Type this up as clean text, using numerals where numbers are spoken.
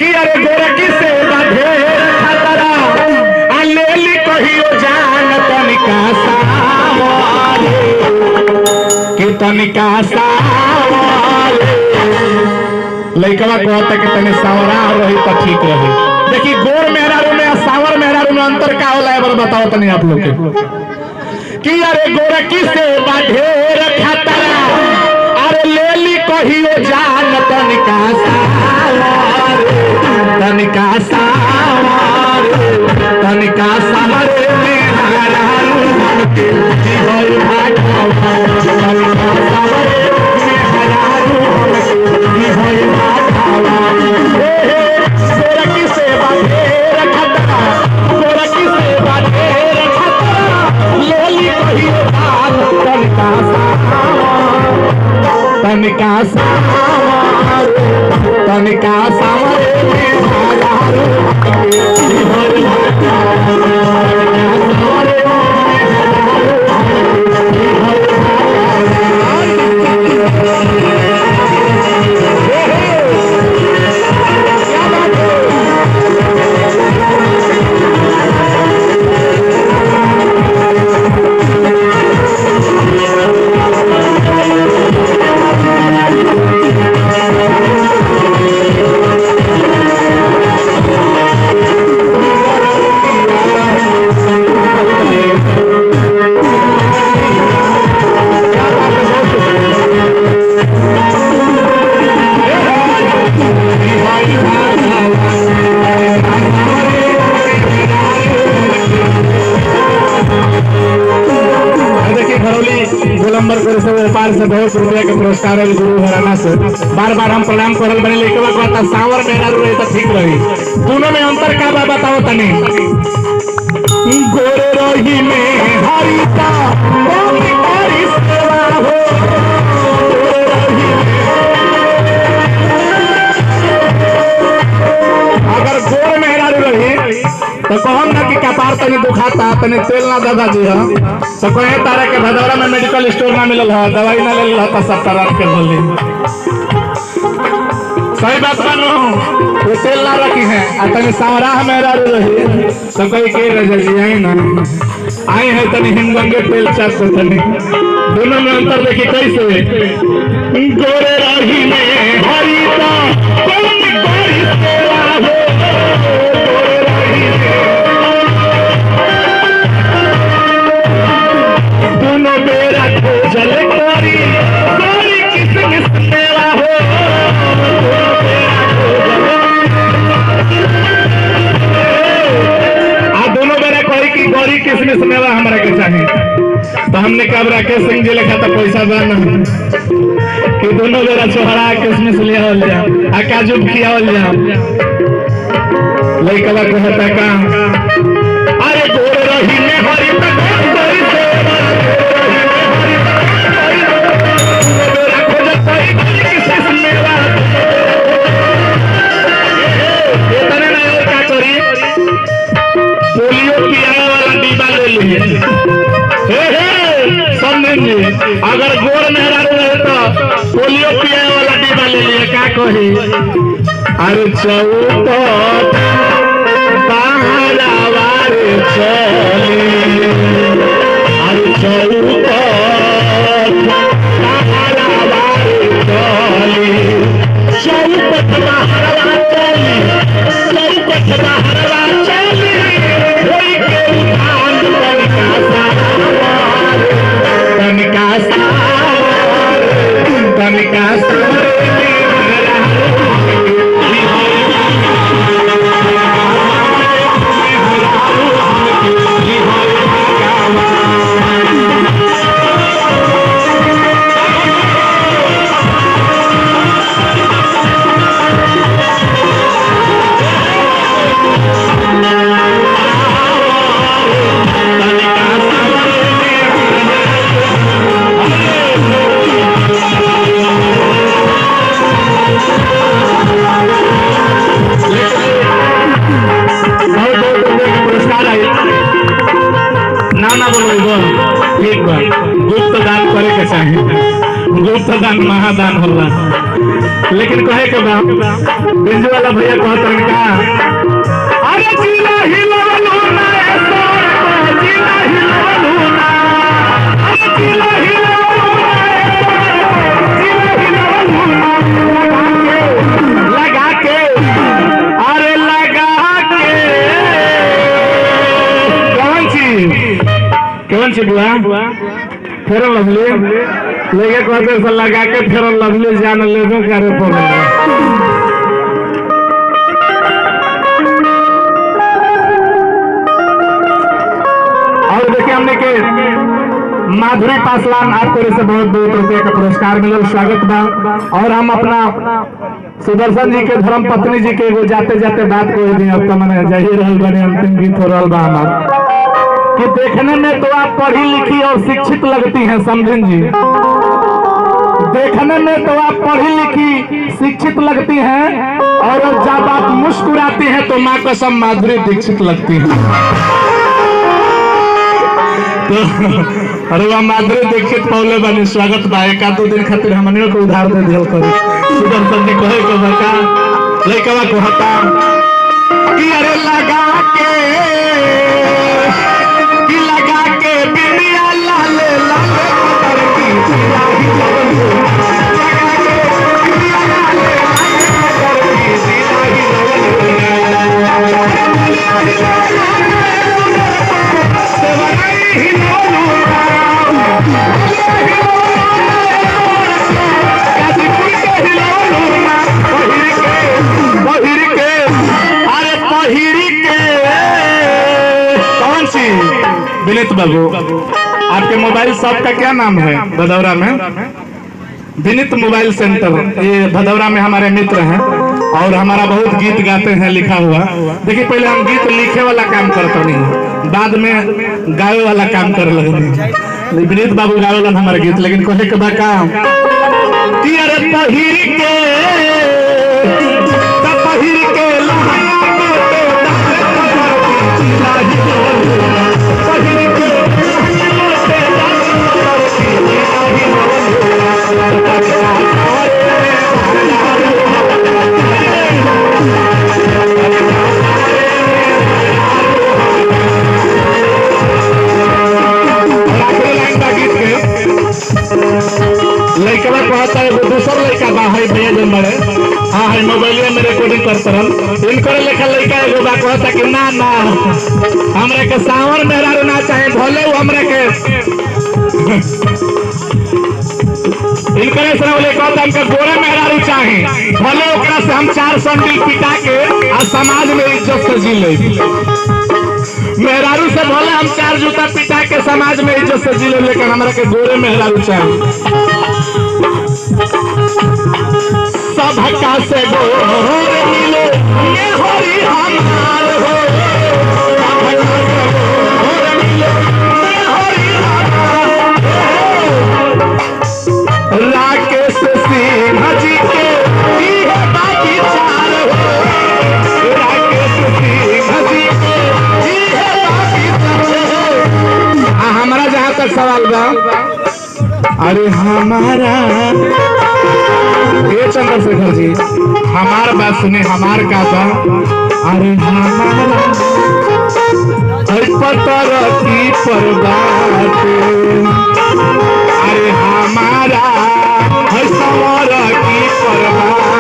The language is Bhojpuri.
कि अरे गोरकी से ढेर खतरा आ लेली कहियो जान तनिका सावरे कि तनिका सावरे लइकवा कहता कि तने सावरा रही तो ठीक रही। देखिए गोर मेहरारू में और सावर मेहरारू में अंतर का होला है बताओ तनी आप लोग के कि अरे गोरकी से ढेर खतरा अरे लेली कहियो जान तनिका सावरे तनिका सावरे तनिका सावरे मेहरारू के होई भागवा तनिका सावरे मेहरारू की होई भागवा गोरकी से ढेर खतरा गोरकी से ढेर खतरा लेली कहियो जान तनिका तनिका सावरे तनिका सावरे मेहरारू की होई से बहुत रुपया के पुरस्कार है गुरु हराना से बार बार हम प्रणाम करल बने लेके कहता सावर मेहरारू रही तो ठीक रही। दोनों में अंतर का बा बताओ तनी गोरे रही में हरिता हरी सेवा हो अगर गोर मेहरारू रही तो कहम ना कि कपार तनी दुखाता तनी तेल ना दादाजी है तो कहे तारा के भदौरा में मेडिकल स्टोर ना मिलल है दवाई ना ले ला सब तरह के बोली सही बात मानो वो तेल ना रखी है आ तनी सावरा मेहरारू रही तो कोई के रजी आई ना आई है तनी हिमगंगे तेल चाट से तनी दोनों में अंतर देखिए कैसे गोरे रही में हरिता कौन बारी सेवा हो दोनों बेरा खोजल करी गोरी किसमिस मेवा हो आ दोनों बेरा कही कि गोरी किसमिस मेवा हमरा के चाहिए तो हमने कहा राकेश सिंह जी लिखा था पैसा दाना कि दोनों बेरा छोहरा किसमिस ले आवल जा आ काजू खियावल जा लइकवा कहता का अरे गोर रही में हरी तक पोलियो पियाने वाला डिब्बा ले लिए समझेंगे अगर गोर मेहरारू रहे तो पोलियो पियाने वाला डिब्बा ले लिए क्या कही अरे चौपट बाहरावारे चली अरे चौपट बाहरावारे चली चौपट बाहरवा चली चौपट बाहरवा चली तनिका तो दान महादान होला। लेकिन कहे के बा बिंजू वाला भैया कहत का अरे जिला हिलवलू ना जिला हिलवलू ना अरे जिला हिलवलू ना लगा के अरे लगा के कौन सी बुआ फेर लवली लेके कहते से लगा के फेर लवली जान ले दो करे पड़े। और देखिए हमने के माधुरी पासवान आपको से बहुत बहुत रुपये का पुरस्कार मिलल, स्वागत बा। और हम अपना सुदर्शन जी के धर्म पत्नी जी के वो जाते जाते बात को दी अब तो मैंने जही रहल बने अंतिम गीत हो रहा बा हमार कि देखने में तो आप पढ़ी लिखी और शिक्षित लगती हैं समझन जी, देखने में तो आप पढ़ी लिखी शिक्षित लगती हैं और जब आप मुस्कुराती हैं तो माँ कसम माधुरी दीक्षित लगती हैं। तो अरे वह माधुरी दीक्षित पौले बने स्वागत बा। एक दो दिन खातिर हमने को उधार दे दिया करी सुदर्शन जी कहे के बका लइकवा को हता कि अरे लगा के बिनिया लाल लाल पतर की सिलाई लवलू लगा के बिनिया लाल लाल पतर की सिलाई विनीत बाबू आपके मोबाइल शॉप का क्या नाम है भदौरा में? विनीत मोबाइल सेंटर, ये भदौरा में हमारे मित्र हैं और हमारा बहुत गीत गाते हैं लिखा हुआ। देखिए पहले हम गीत लिखे वाला काम करते नहीं, बाद में गावे वाला काम कर लगे। विनीत बाबू गावे हमारे गीत, लेकिन कहे के बाका कि अरे पहिर के लड़का कहता है वो दूसरा लड़का बा है भैया जन बड़े हाँ है मोबाइल में रिकॉर्डिंग करते रहल इनकर लेखा लड़का एगो बा कहता कि ना ना हमरा के सावर मेहरारू ना चाहे भले वो हमरा के इनकर से बोले कहता हमके गोरे मेहरारू चाहे भले ओकरा से हम 4 संडिल पिटा के आ समाज में इज्जत से जी ले। मेहरारू से भले हम 4 जूता पिटा के समाज में इज्जत से जी ले, लेकिन हमरा के गोरे मेहरारू चाहिए। सबका से गोर मिले ये होरी हमार हो, सबका से गोर मिले ये होरी हमार हो। राकेश सिंह जी के ये बाकी चार हो, राकेश सिंह जी के ये बाकी चार हो। हमारा जहाँ तक सवाल बा अरे हमारा ये चंद्रशेखर जी हमार बात सुने हमार का बा अरे हमारा पतर की पर बात अरे हमारा सवर की पर बात